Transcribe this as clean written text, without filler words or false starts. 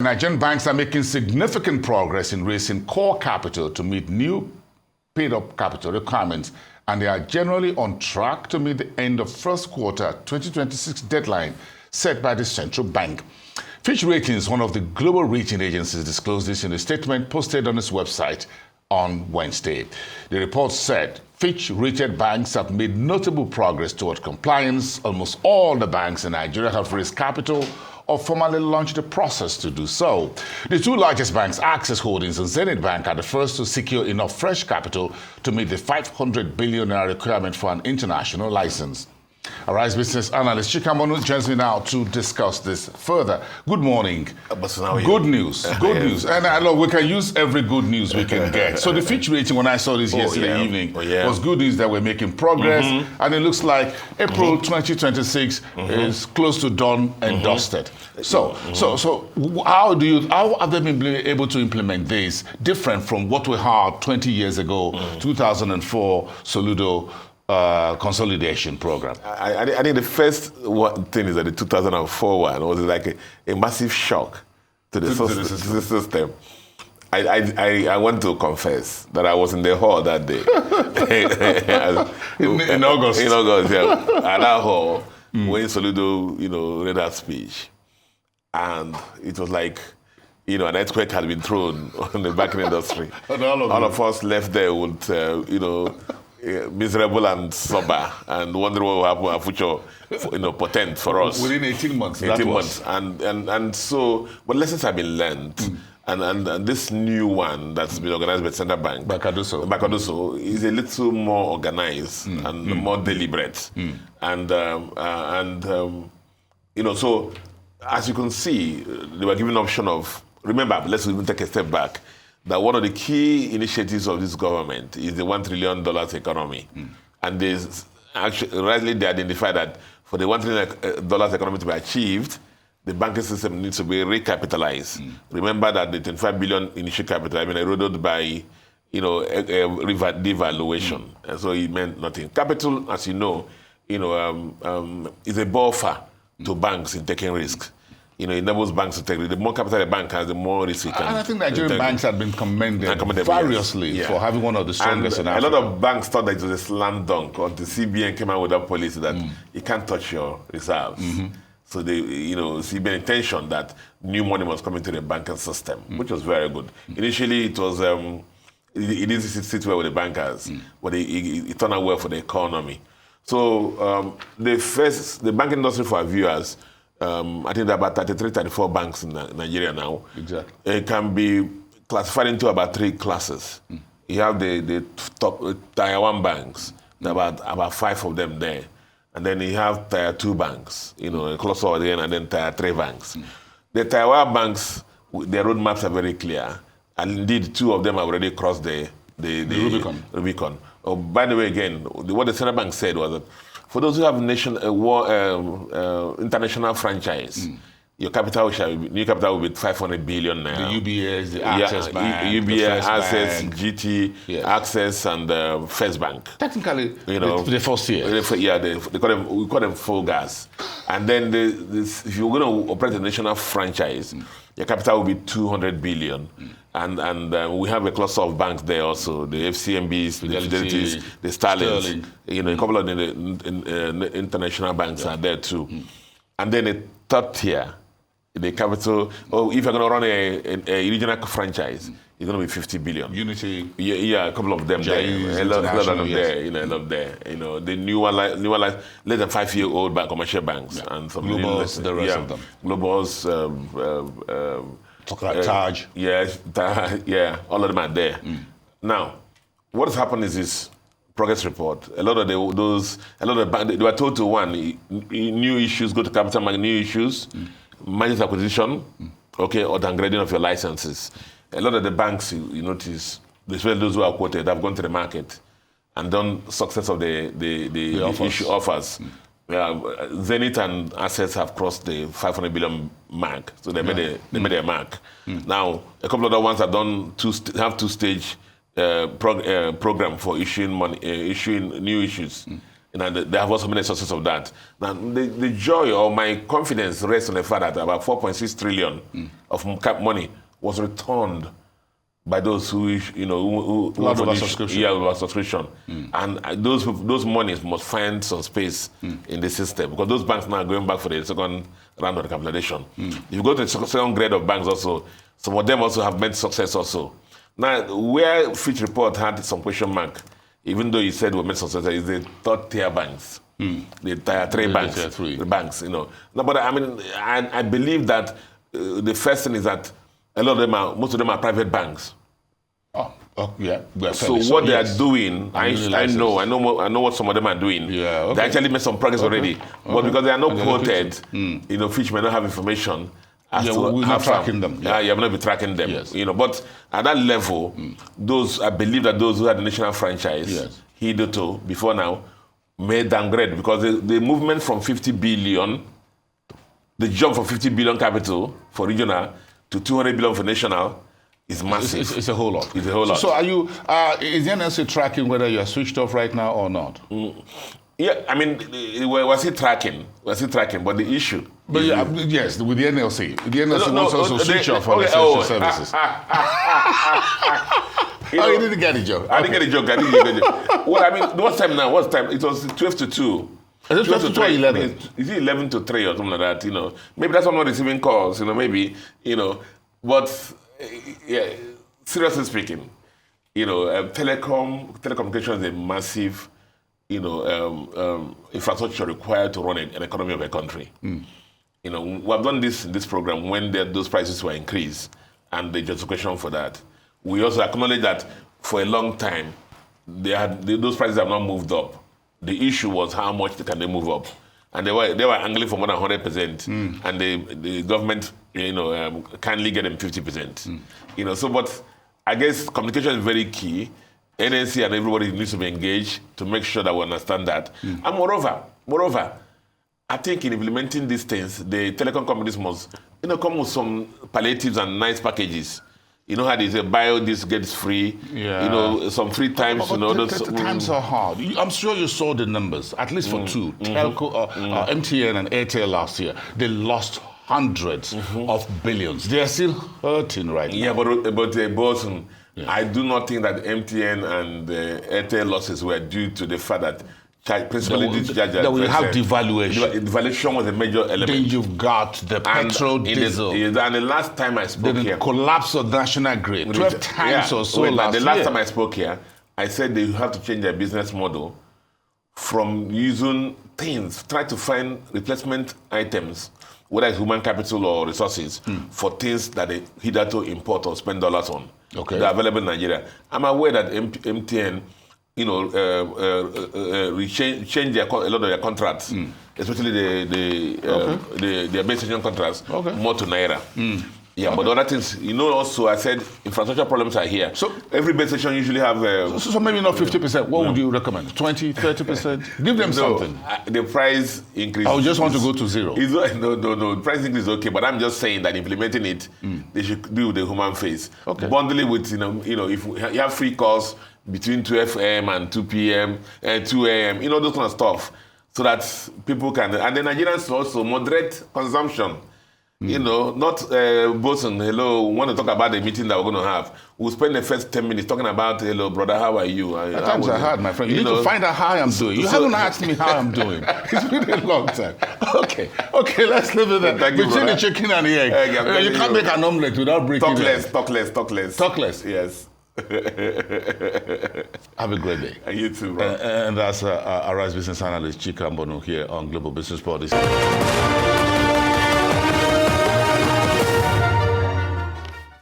Nigerian banks are making significant progress in raising core capital to meet new paid-up capital requirements, and they are generally on track to meet the end of first quarter 2026 deadline set by the central bank. Fitch Ratings, one of the global rating agencies, disclosed this in a statement posted on its website on Wednesday. The report said Fitch rated banks have made notable progress toward compliance. Almost all the banks in Nigeria have raised capital or formally launched a process to do so. The two largest banks, Access Holdings and Zenith Bank, are the first to secure enough fresh capital to meet the 500 billion naira requirement for an international license. Arise business analyst Chika Mbonu joins me now to discuss this further. Good morning. Good news. Good news. And I know we can use every good news we can get. So the Fitch rating, when I saw this yesterday evening, was good news that we're making progress. And it looks like April 2026 is close to done and dusted. So how have they been able to implement this different from what we had 20 years ago, 2004 Soludo consolidation program? I think the first thing is that the 2004 one was like a massive shock to the system. I want to confess that I was in the hall that day. in August. In August, yeah. At that hall, when Soludo, read that speech. And it was like, an earthquake had been thrown on the banking industry. All of us left there with, miserable and sober and wondering what will happen in our future, potent for us. Within 18 months. 18 months. And so, but lessons have been learned. And this new one that's been organized by Central Bank, Bakadoso, is a little more organized and more deliberate. So as you can see, they were given an option of, remember, let's even take a step back, that one of the key initiatives of this government is the $1 trillion economy. And they identify that for the $1 trillion economy to be achieved, the banking system needs to be recapitalized. Remember that the 25 billion initial capital had been eroded by devaluation. And so it meant nothing. Capital, as you know, is a buffer to banks in taking risks. It enables banks to take risk. The more capital a bank has, the more risk it can. And I think Nigerian banks have been commended variously for having one of the strongest in Africa. A lot of banks thought that it was a slam dunk until CBN came out with that policy that you can't touch your reserves. So they, CBN intention that new money was coming to the banking system, which was very good. Initially, it was it didn't sit well with the bankers, but it turned out well for the economy. So the banking industry, for our viewers, I think there are about 33, 34 banks in Nigeria now. Exactly. It can be classified into about three classes. You have the top Tier 1 banks, there are about 5 of them there. And then you have Tier 2 banks, a cluster again, and then Tier 3 banks. The Tier 1 banks, their roadmaps are very clear. And indeed, 2 of them have already crossed the Rubicon. Oh, by the way, again, what the Central Bank said was that for those who have international franchise, your new capital will be 500 billion naira. The UBS, the Access Bank, UBS, Access, GT, Access, and First Bank. Technically, the first year. We call them full gas. And then if you're going to operate a national franchise, your capital will be 200 billion. And we have a cluster of banks there also, the FCMBs, the Fidelities, the Sterling. A couple of the international banks are there too. And then the third tier, the capital, if you're going to run a regional franchise, it's going to be 50 billion. Unity. Yeah, a couple of them there. A lot of them there. The new one, less than 5-year-old commercial banks. And some Globals, the rest of them. Globals, Taj. All of them are there. Now, what has happened is this progress report. A lot of banks, they were told to new issues, go to capital market, new issues, mergers acquisition, or downgrading of your licenses. A lot of the banks, you notice, especially those who are quoted, have gone to the market and done success of the issue offers. Zenith and Assets have crossed the 500 billion mark, so they made a mark. Now, a couple of other ones have done two-stage program for issuing new issues. They have also many sources of that. Now, the joy or my confidence rests on the fact that about 4.6 trillion of money was returned by those who subscription. Yeah, over subscription. And those monies must find some space in the system, because those banks now are going back for the second round of recapitalization. If you go to the second grade of banks also, some of them also have made success also. Now, where Fitch report had some question mark, even though he said we made success, is the third tier banks, the tier 3 banks, the banks, No, but I mean, I believe that the first thing is that most of them are private banks. Oh, yeah. So what they are doing, I know what some of them are doing. Yeah, okay. They actually made some progress already, but because they are not quoted, Fitch may not have information. We're not tracking them. Yeah, you will not be tracking them. Yes. But at that level, I believe that those who had the national franchise, hitherto, before now, may downgrade, because the movement from 50 billion, the jump from 50 billion capital for regional to 200 billion for national, is massive. It's a whole lot. It's a whole lot. So is the NLC tracking whether you are switched off right now or not? Yeah, I mean, we're still tracking. But the issue... But yes, with the NLC. The NLC wants also switch off on essential services. You didn't get a joke. I didn't get a joke. Well, I mean, what's time now? What's time? It was 12 to 2. Is it 12 to 2 or 11? Is it 11 to 3 or something like that? Maybe that's why I'm not receiving calls, maybe, But, yeah, seriously speaking, telecommunication is a massive, infrastructure required to run an economy of a country. We have done this program when those prices were increased, and the justification for that. We also acknowledge that for a long time, those prices have not moved up. The issue was how much can they move up, and they were angling for more than 100%, and the government, kindly get them 50%. So, but I guess communication is very key. NNC and everybody needs to be engaged to make sure that we understand that. And moreover, I think in implementing these things, the telecom companies must, come with some palliatives and nice packages. How they say, buy this, get this free. Yeah. Some free times. The times are hard. I'm sure you saw the numbers, at least for two. Telco, MTN and Airtel last year, they lost hundreds of billions. They are still hurting right now. Yeah, but Bolton, I do not think that MTN and Airtel losses were due to the fact that principally due to that we have devaluation. Devaluation was a major element. Then you've got the petrol, diesel. And the last time I spoke here, collapse of national grid 12 times or so last year. The last time I spoke here, I said they have to change their business model from using things, try to find replacement items, whether it's human capital or resources, for things that they hitherto import or spend dollars on. Okay. They're available in Nigeria. I'm aware that MTN, change a lot of their contracts, especially their base station contracts, more to Naira. Yeah, but other things, also I said infrastructure problems are here. So every base station usually have... so maybe not 50%. What would you recommend? 20, 30%? Give them something. The price increase... I would just want to go to zero. No. Price increase is okay, but I'm just saying that implementing it, they should do the human face. Okay. Bundle it with, if you have free calls between 12 a.m. and 2 p.m. and 2 a.m., those kind of stuff, so that people can... And the Nigerians also moderate consumption. Not Bosun, hello, want to talk about the meeting that we're going to have. We'll spend the first 10 minutes talking about, hello, brother, how are you? At times are hard, my friend. You need to find out how I'm doing. You haven't asked me how I'm doing. It's been a long time. Okay, let's leave it there. Between the chicken and the egg. You can't make an omelette without breaking it. Talk less. Yes. Have a great day. And you too, bro. And that's Arise Business Analyst Chika Mbonu here on Global Business Policy.